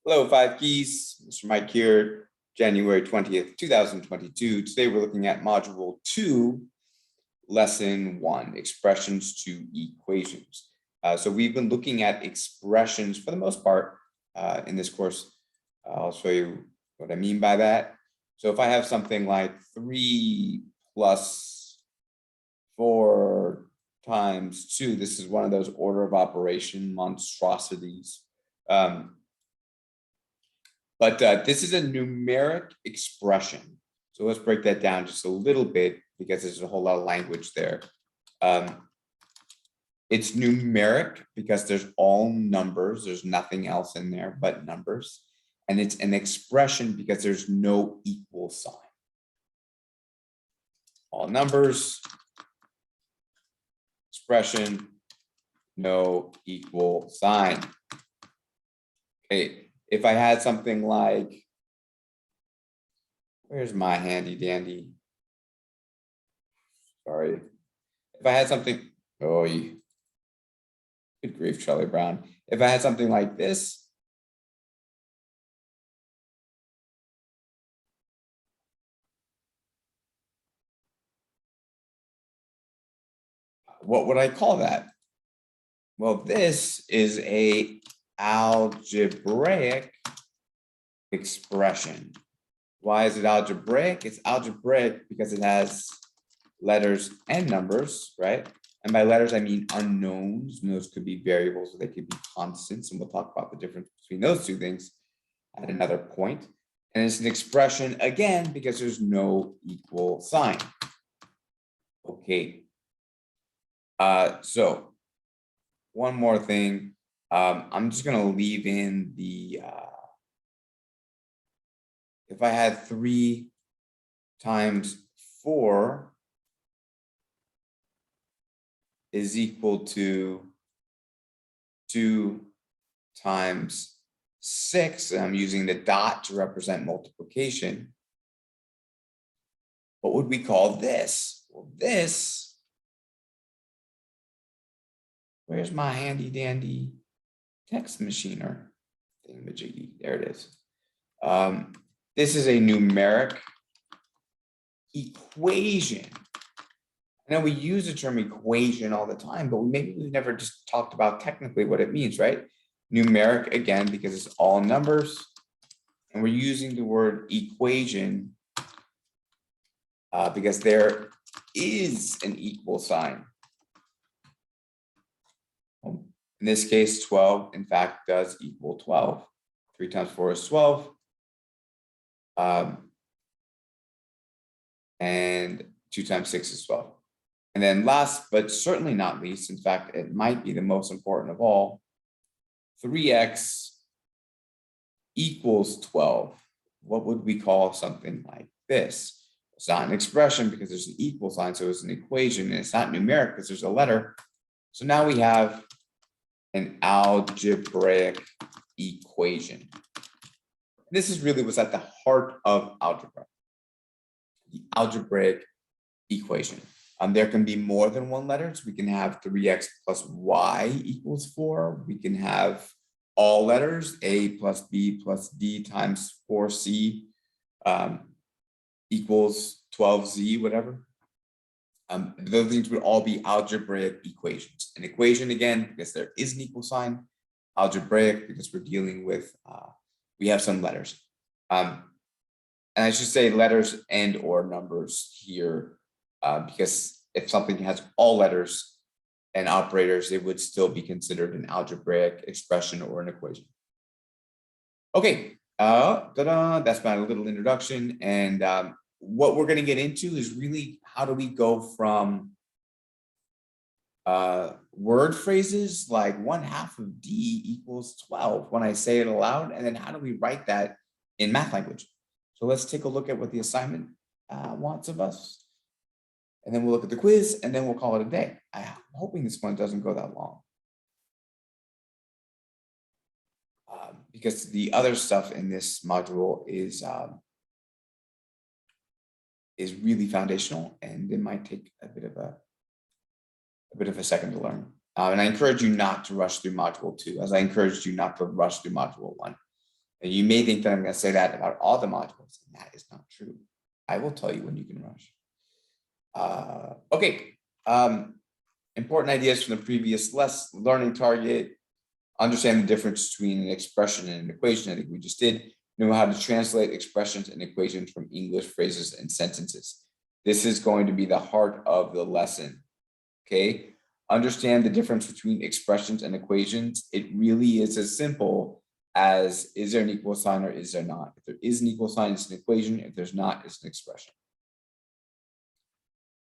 Hello, Five Keys. Mr. Mike here, January 20th, 2022. Today we're looking at Module 2, Lesson 1, Expressions to Equations. So we've been looking at expressions for the most part in this course. I'll show you what I mean by that. So if I have something like 3 plus 4 times 2, this is one of those order of operation monstrosities. But this is a numeric expression. So let's break that down just a little bit because there's a whole lot of language there. It's numeric because there's all numbers. There's nothing else in there but numbers. And it's an expression because there's no equal sign. All numbers, expression, no equal sign. Okay. If I had something like, where's my handy dandy? Sorry. If I had something, oh, good grief, Charlie Brown. If I had something like this, what would I call that? Well, this is a algebraic expression. Why is it algebraic? It's algebraic because it has letters and numbers, right? And by letters, I mean unknowns. And those could be variables or they could be constants. And we'll talk about the difference between those two things at another point. And it's an expression, again, because there's no equal sign. Okay. So one more thing. I'm just going to leave in the, if I had 3 times 4 is equal to 2 times 6, and I'm using the dot to represent multiplication, what would we call this? Well, this, where's my handy dandy text machine or thingamajiggy? There it is. This is a numeric equation. I know we use the term equation all the time, but maybe we've never just talked about technically what it means, right? Numeric, again, because it's all numbers. And we're using the word equation because there is an equal sign. In this case, 12, in fact, does equal 12. 3 times 4 is 12. And 2 times 6 is 12. And then last, but certainly not least, in fact, it might be the most important of all, 3x equals 12. What would we call something like this? It's not an expression because there's an equal sign, so it's an equation, and it's not numeric because there's a letter. So now we have an algebraic equation. This is really what's at the heart of algebra, the algebraic equation. There can be more than one letters. We can have 3x plus y equals 4. We can have all letters, a plus b plus d times 4c equals 12z, whatever. Those things would all be algebraic equations. An equation, again, because there is an equal sign. Algebraic, because we're dealing with, we have some letters. And I should say letters and or numbers here, because if something has all letters and operators, it would still be considered an algebraic expression or an equation. Okay, that's my little introduction. And what we're going to get into is really how do we go from word phrases like 1/2 of d equals 12 when I say it aloud, and then how do we write that in math language? So let's take a look at what the assignment wants of us. And then we'll look at the quiz, and then we'll call it a day. I'm hoping this one doesn't go that long. Because the other stuff in this module is really foundational, and it might take a bit of a second to learn. And I encourage you not to rush through module 2, as I encouraged you not to rush through module 1. And you may think that I'm going to say that about all the modules, and that is not true. I will tell you when you can rush. Okay. Important ideas from the previous learning target. Understand the difference between an expression and an equation. I think we just did. Know how to translate expressions and equations from English phrases and sentences. This is going to be the heart of the lesson. Okay. Understand the difference between expressions and equations. It really is as simple as, is there an equal sign or is there not? If there is an equal sign, it's an equation. If there's not, it's an expression.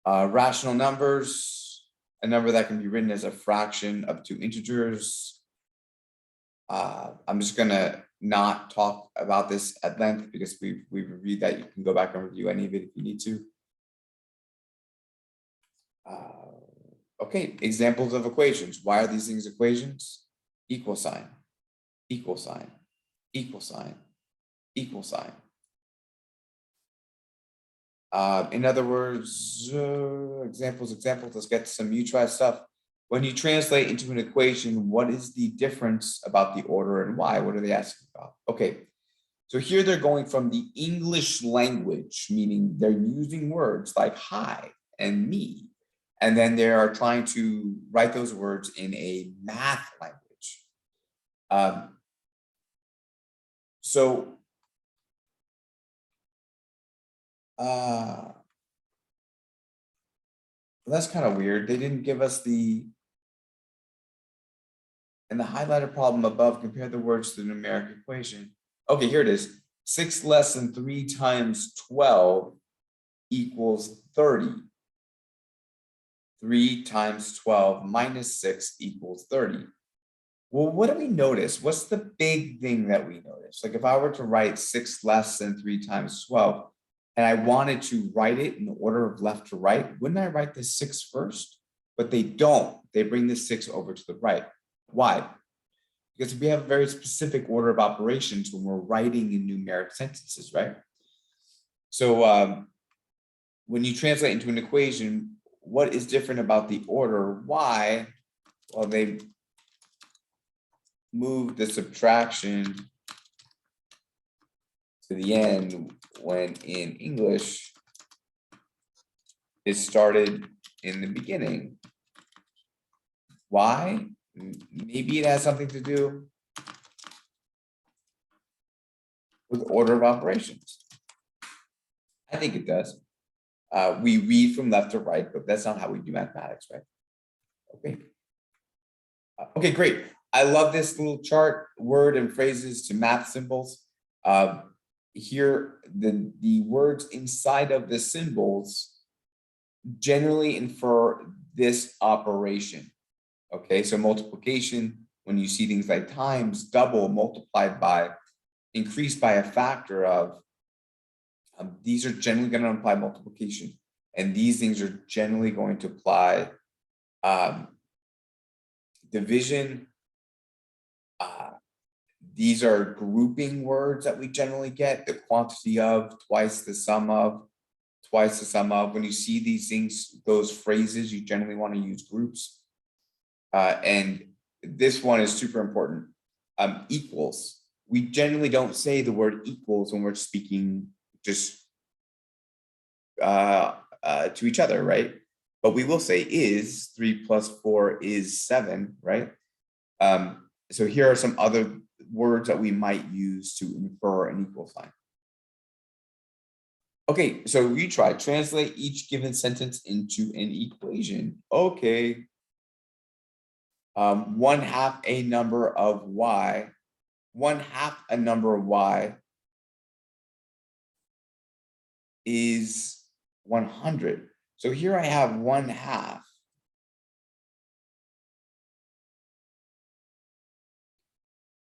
Rational numbers, a number that can be written as a fraction of two integers. I'm just gonna not talk about this at length because we've reviewed that. You can go back and review any of it if you need to. Okay, examples of equations. Why are these things equations? Equal sign, equal sign, equal sign, equal sign. In other words, examples, let's get to some you try stuff. When you translate into an equation, what is the difference about the order and why? What are they asking about? Okay, so here they're going from the English language, meaning they're using words like hi and me, and then they are trying to write those words in a math language. That's kind of weird. They didn't give us in the highlighted problem above, compare the words to the numeric equation. Okay, here it is. 6 less than 3 times 12 equals 30. 3 times 12 minus 6 equals 30. Well, what do we notice? What's the big thing that we notice? Like if I were to write 6 less than 3 times 12, and I wanted to write it in the order of left to right, wouldn't I write the 6 first? But they don't. They bring the 6 over to the right. Why? Because we have a very specific order of operations when we're writing in numeric sentences, right? So when you translate into an equation, what is different about the order? Why? Well, they move the subtraction to the end when in English it started in the beginning. Why? Maybe it has something to do with order of operations. I think it does. We read from left to right, but that's not how we do mathematics, right? Okay. Okay, great. I love this little chart, word and phrases to math symbols. Here, the words inside of the symbols generally infer this operation. Okay, so multiplication, when you see things like times, double, multiplied by, increased by a factor of, these are generally going to imply multiplication. And these things are generally going to apply division. These are grouping words that we generally get, the quantity of, twice the sum of, twice the sum of. When you see these things, those phrases, you generally want to use groups. And this one is super important. Equals. We generally don't say the word equals when we're speaking just to each other, right? But we will say is, 3 plus 4 is 7, right? So here are some other words that we might use to infer an equal sign. Okay, so we try translate each given sentence into an equation. Okay. 1/2 a number of y, 1/2 a number of y is 100. So here I have 1/2.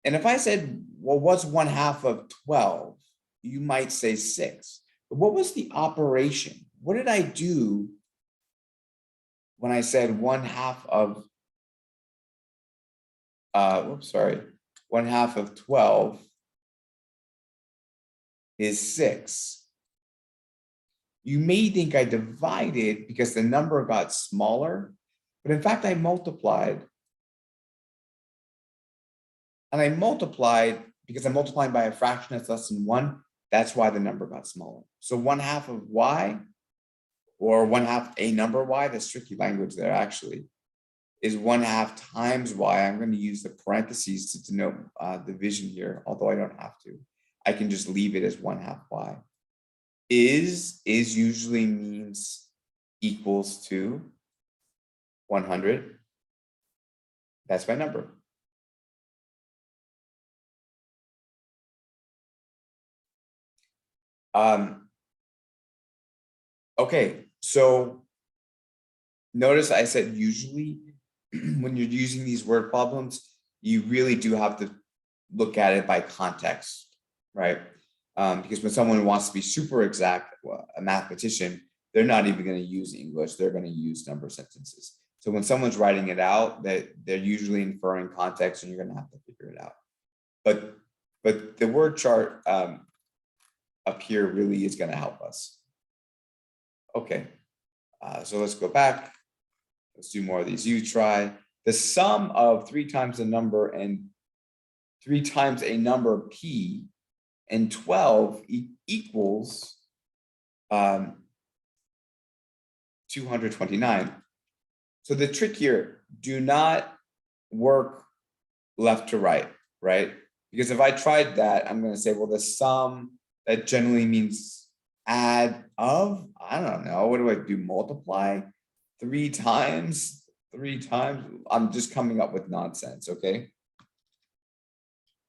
And if I said, well, what's 1/2 of 12? You might say 6. But what was the operation? What did I do when I said 1/2 of 1/2 of 12 is 6. You may think I divided because the number got smaller, but in fact I multiplied. And I multiplied because I'm multiplying by a fraction that's less than 1, that's why the number got smaller. So 1/2 of y, or 1/2 a number y, that's tricky language there actually, is 1/2 times y. I'm going to use the parentheses to denote division here, although I don't have to. I can just leave it as 1/2 y. Is usually means equals to 100. That's my number. Okay, so notice I said usually when you're using these word problems, you really do have to look at it by context, right? Because when someone wants to be super exact, well, a mathematician, they're not even going to use English, they're going to use number sentences. So when someone's writing it out, they're usually inferring context, and you're going to have to figure it out. But the word chart up here really is going to help us. Okay, so let's go back. Let's do more of these. You try. The sum of 3 times the number and 3 times a number p and 12 equals 229. So the trick here, do not work left to right, right? Because if I tried that, I'm going to say, well, the sum, that generally means add of, I don't know, what do I do? Multiply 3 times, 3 times. I'm just coming up with nonsense, okay?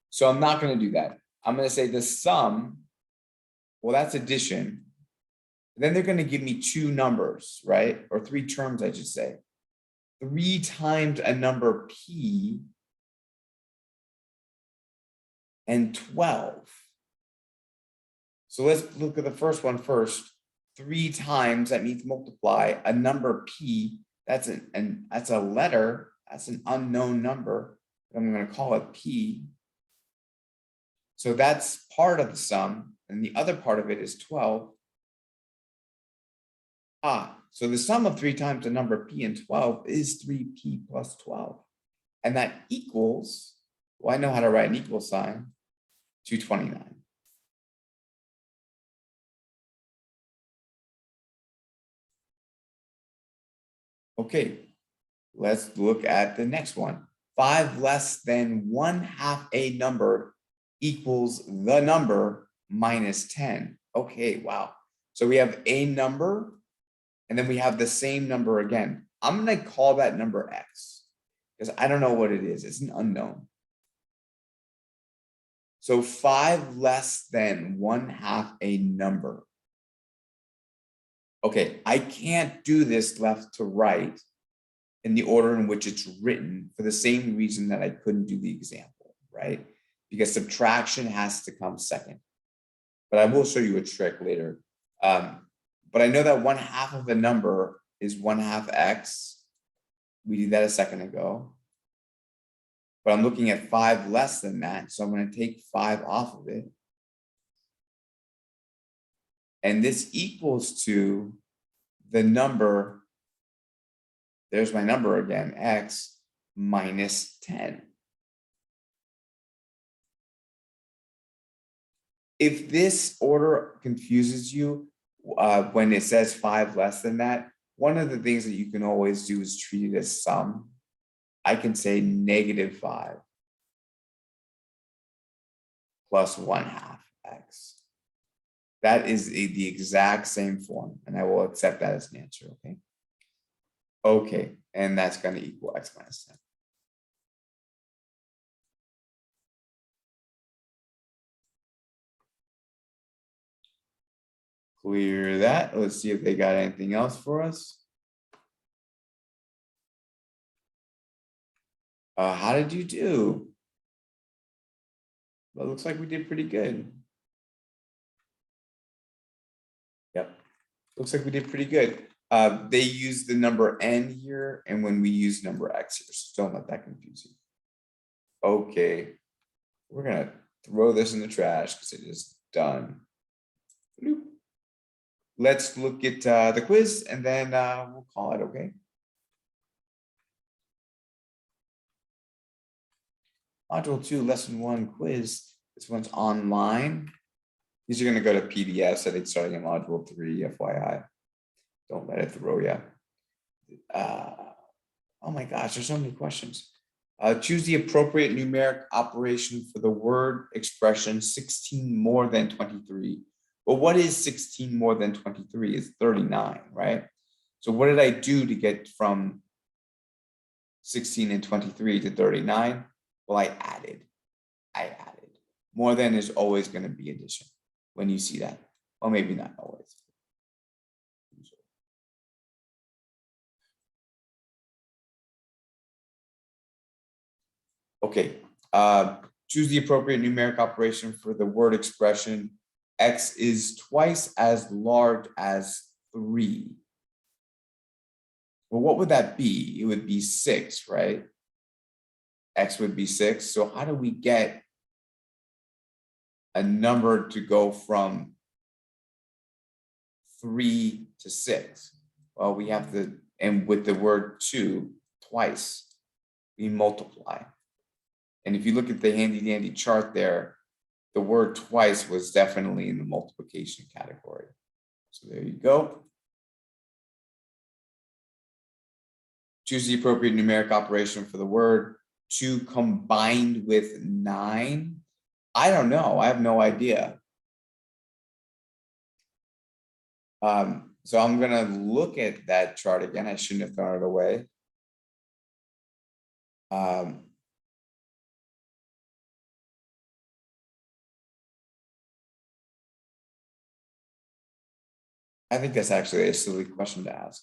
So I'm not going to do that. I'm going to say the sum, well, that's addition. Then they're going to give me 2 numbers, right? Or 3 terms, I should say. 3 times a number p and 12. So let's look at the first one first. 3 times, that means multiply a number p. That's that's a letter. That's an unknown number. I'm going to call it p. So that's part of the sum, and the other part of it is 12. So the sum of 3 times the number p and 12 is 3p plus 12. And that equals, well, I know how to write an equal sign, 229. Okay, let's look at the next one. 5 less than 1/2 a number equals the number minus 10. Okay, wow. So we have a number, and then we have the same number again. I'm going to call that number x, because I don't know what it is. It's an unknown. So 5 less than 1/2 a number. Okay, I can't do this left to right in the order in which it's written, for the same reason that I couldn't do the example, right? Because subtraction has to come second. But I will show you a trick later. But I know that 1/2 of a number is 1/2 x. We did that a second ago. But I'm looking at 5 less than that, so I'm going to take 5 off of it. And this equals to the number, there's my number again, x minus 10. If this order confuses you when it says 5 less than that, one of the things that you can always do is treat it as sum. I can say -5 plus 1/2 x. That is the exact same form, and I will accept that as an answer, okay? Okay, and that's going to equal x minus 10. Clear that. Let's see if they got anything else for us. How did you do? Well, it looks like we did pretty good. Yep, looks like we did pretty good. They use the number n here, and when we use number x here, so don't let that confuse you. Okay, we're gonna throw this in the trash because it is done. Bloop. Let's look at the quiz, and then we'll call it, okay? Module 2, lesson 1 quiz. This one's online. These are going to go to PDFs, I think, starting in module 3, FYI. Don't let it throw you. Oh my gosh, there's so many questions. Choose the appropriate numeric operation for the word expression 16 more than 23. Well, what is 16 more than 23? It's 39, right? So what did I do to get from 16 and 23 to 39? Well, I added. More than is always going to be addition when you see that. Or maybe not always. Okay, choose the appropriate numeric operation for the word expression. X is twice as large as 3. Well, what would that be? It would be 6, right? X would be 6. So how do we get a number to go from 3 to 6? Well, we have to, and with the word 2, twice, we multiply. And if you look at the handy dandy chart there, the word twice was definitely in the multiplication category. So there you go. Choose the appropriate numeric operation for the word 2 combined with 9. I don't know. I have no idea. So I'm going to look at that chart again. I shouldn't have thrown it away. I think that's actually a silly question to ask.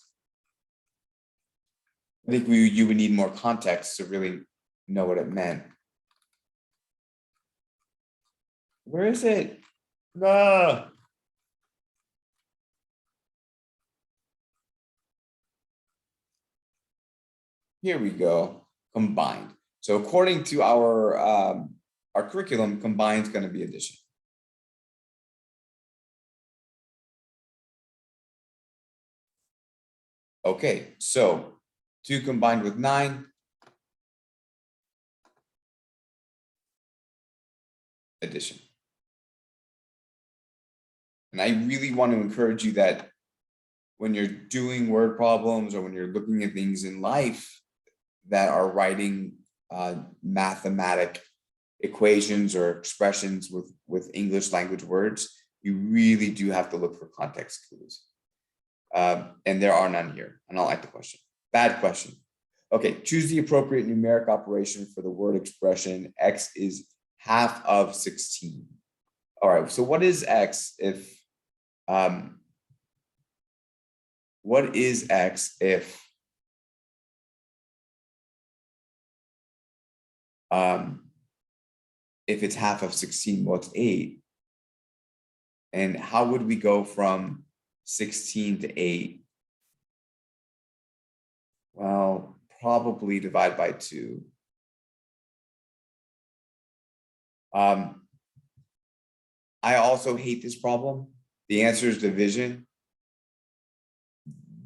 I think you would need more context to really know what it meant. Where is it? No. Here we go. Combined. So according to our curriculum, combined is going to be addition. Okay, so 2 combined with 9. Addition. And I really want to encourage you that when you're doing word problems or when you're looking at things in life that are writing mathematic equations or expressions with English language words, you really do have to look for context clues. And there are none here. I don't like the question. Bad question. Okay, choose the appropriate numeric operation for the word expression. X is half of 16. All right, so what is X if what is X if it's half of 16? Well, it's 8. And how would we go from 16 to 8? Well, probably divide by 2. I also hate this problem. The answer is division.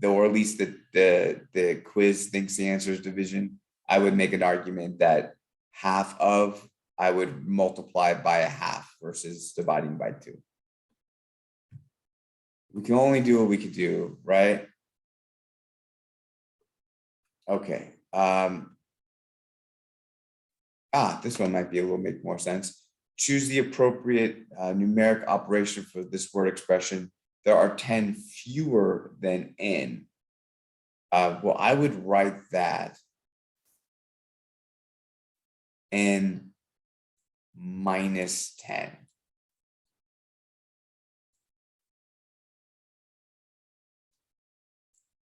Or at least the quiz thinks the answer is division. I would make an argument that half of, I would multiply by a half versus dividing by 2. We can only do what we can do, right? Okay. This one might be a little bit more sense. Choose the appropriate numeric operation for this word expression. There are 10 fewer than n. Well, I would write that n minus 10.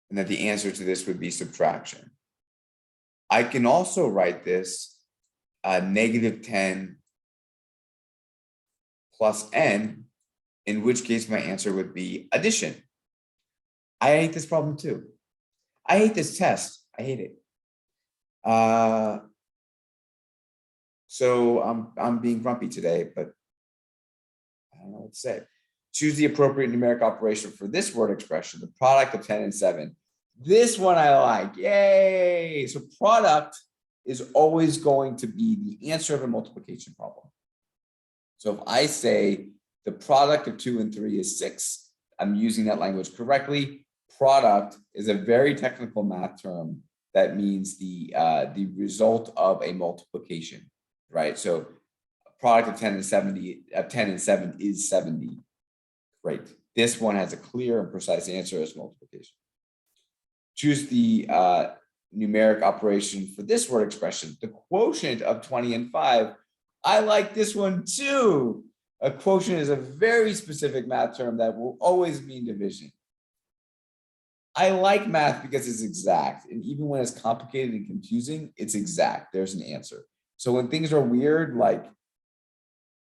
And that the answer to this would be subtraction. I can also write this negative 10 plus n, in which case my answer would be addition. I hate this problem too. I hate this test. I hate it. So I'm being grumpy today, but I don't know what to say. Choose the appropriate numeric operation for this word expression, the product of 10 and 7. This one I like. Yay! So product is always going to be the answer of a multiplication problem. So if I say the product of 2 and 3 is 6, I'm using that language correctly. Product is a very technical math term that means the result of a multiplication, right? So product of 10 and 70, 10 and 7 is 70. Great. This one has a clear and precise answer as multiplication. Choose the numeric operation for this word expression, the quotient of 20 and 5. I like this one too. A quotient is a very specific math term that will always mean division. I like math because it's exact. And even when it's complicated and confusing, it's exact. There's an answer. So when things are weird, like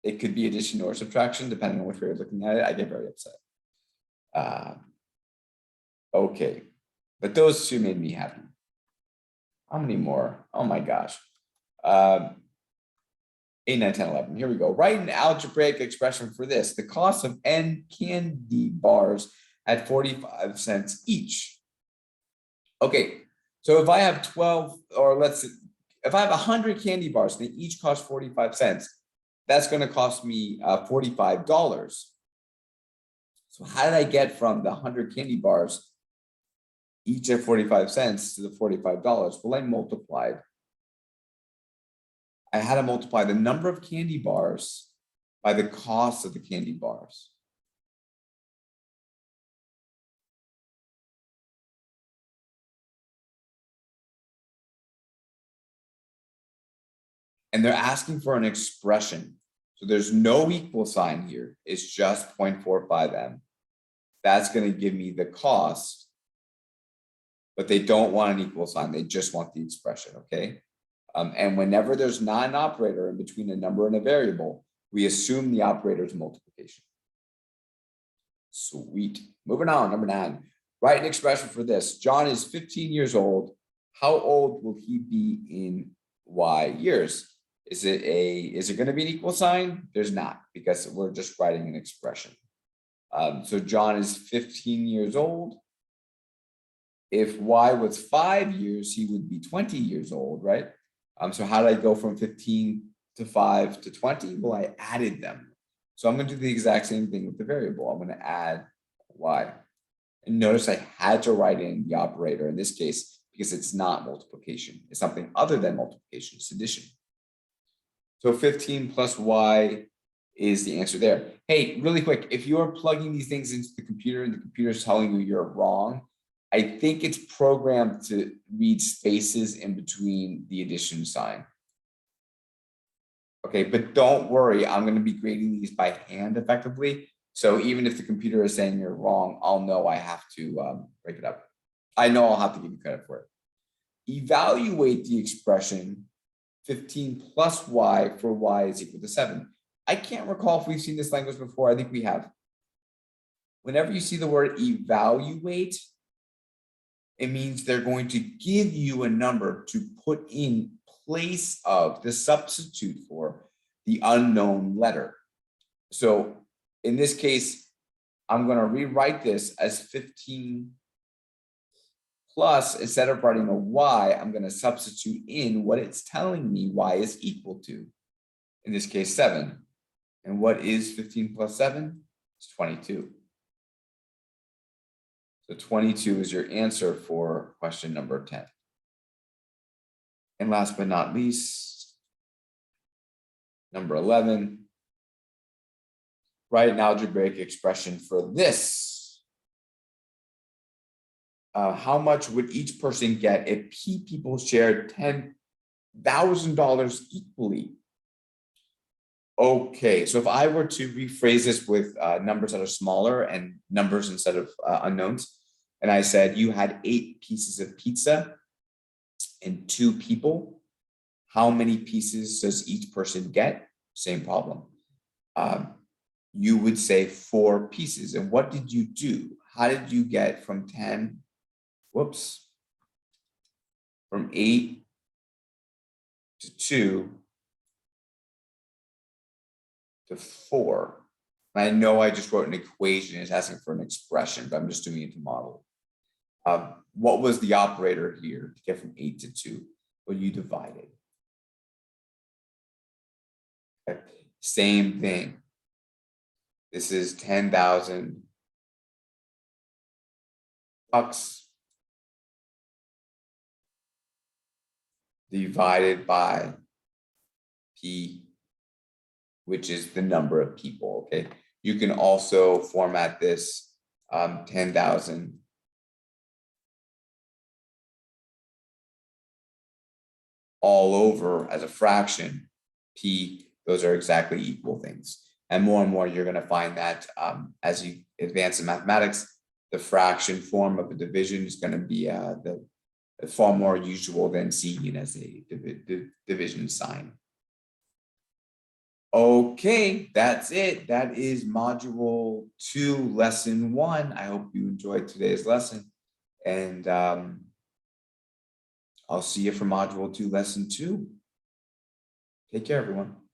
it could be addition or subtraction, depending on which way you're looking at it, I get very upset. Okay, but those two made me happy. How many more? Oh my gosh. 8, 9, 10, 11. Here we go. Write an algebraic expression for this. The cost of n candy bars at 45 cents each. Okay, so if I have 12, or let's say, if I have 100 candy bars, they each cost 45 cents. That's going to cost me $45. So how did I get from the 100 candy bars, each at 45 cents, to the $45? Well, I had to multiply the number of candy bars by the cost of the candy bars. And they're asking for an expression. So there's no equal sign here. It's just 0.45M. That's going to give me the cost, but they don't want an equal sign. They just want the expression, okay? And whenever there's not an operator in between a number and a variable, we assume the operator's multiplication. Sweet. Moving on, number 9. Write an expression for this. John is 15 years old. How old will he be in Y years? Is it going to be an equal sign? There's not, because we're just writing an expression. So John is 15 years old. If Y was 5 years, he would be 20 years old, right? So how did I go from 15 to 5 to 20? Well, I added them. So I'm going to do the exact same thing with the variable. I'm going to add Y. And notice I had to write in the operator in this case because it's not multiplication. It's something other than multiplication. It's addition. So 15 plus Y is the answer there. Hey, really quick, if you're plugging these things into the computer and the computer is telling you you're wrong, I think it's programmed to read spaces in between the addition sign. Okay, but don't worry, I'm going to be grading these by hand effectively. So even if the computer is saying you're wrong, I'll know I have to break it up. I know I'll have to give you credit for it. Evaluate the expression 15 plus Y for Y is equal to 7. I can't recall if we've seen this language before. I think we have. Whenever you see the word evaluate, it means they're going to give you a number to put in place of, the substitute for the unknown letter. So in this case, I'm going to rewrite this as 15 plus, instead of writing a Y, I'm going to substitute in what it's telling me Y is equal to. In this case, 7. And what is 15 plus 7? It's 22. So 22 is your answer for question number 10. And last but not least, number 11, write an algebraic expression for this. How much would each person get if P people shared $10,000 equally? Okay, so if I were to rephrase this with numbers that are smaller and numbers instead of unknowns, and I said you had 8 pieces of pizza and 2 people, how many pieces does each person get? Same problem. You would say 4 pieces. And what did you do? How did you get from 10? Whoops. From 8 to 2 to 4. And I know I just wrote an equation. It's asking for an expression, but I'm just doing it to model. What was the operator here to get from 8 to 2? Well, you divided. Okay. Same thing. This is 10,000 bucks divided by P, which is the number of people, okay? You can also format this 10,000 all over as a fraction, P, those are exactly equal things. And more, you're gonna find that as you advance in mathematics, the fraction form of a division is gonna be the far more usual than seeing it as a division sign. Okay, that's it. That is module 2, lesson 1. I hope you enjoyed today's lesson. And I'll see you for module 2, lesson 2. Take care, everyone.